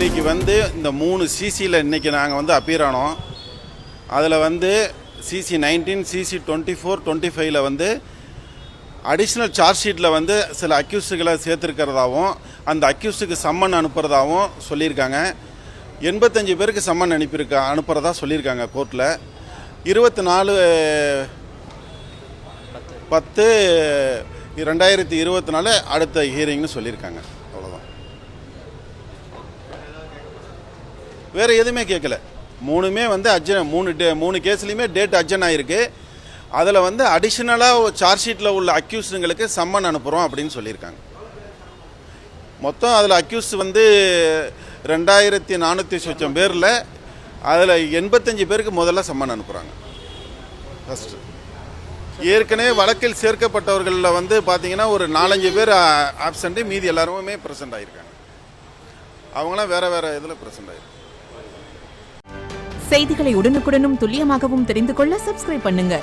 இன்றைக்கி வந்து இந்த 3 சிசியில் இன்றைக்கி நாங்கள் வந்து அப்பீர் ஆனோம். அதில் வந்து சிசி 19, சிசி 24, 25ல் வந்து அடிஷ்னல் சார்ஜ் ஷீட்டில் வந்து சில அக்யூஸ்டுகளை சேர்த்துருக்கிறதாகவும் அந்த அக்யூஸ்டுக்கு சம்மன் அனுப்புகிறதாகவும் சொல்லியிருக்காங்க. 85 பேருக்கு சம்மன் அனுப்புகிறதா சொல்லியிருக்காங்க கோர்ட்டில். 24/10/2024 அடுத்த ஹியரிங்னு சொல்லியிருக்காங்க. அவ்வளோதான், வேறு எதுவுமே கேட்கல. 3மே வந்து மூணு கேஸ்லேயுமே டேட் அட்ஜன் ஆகிருக்கு. அதில் வந்து அடிஷ்னலாக சார்ஜ் ஷீட்டில் உள்ள அக்யூஸ்டுங்களுக்கு சம்மன் அனுப்புகிறோம் அப்படின்னு சொல்லியிருக்காங்க. மொத்தம் அதில் அக்யூஸ் வந்து 2400 சொச்சம் பேரில் அதில் 85 பேருக்கு முதல்ல சம்மன் அனுப்புகிறாங்க ஃபஸ்ட்டு. ஏற்கனவே வழக்கில் சேர்க்கப்பட்டவர்களில் வந்து பார்த்திங்கன்னா ஒரு 4-5 பேர் ஆப்சண்ட்டு, மீதி எல்லாருமே ப்ரெசென்ட் ஆகியிருக்காங்க. அவங்களாம் வேறு இதில் ப்ரெசென்ட் ஆகிருக்காங்க. செய்திகளை உடனுக்குடனும் துல்லியமாகவும் தெரிந்து கொள்ள சப்ஸ்கிரைப் பண்ணுங்க.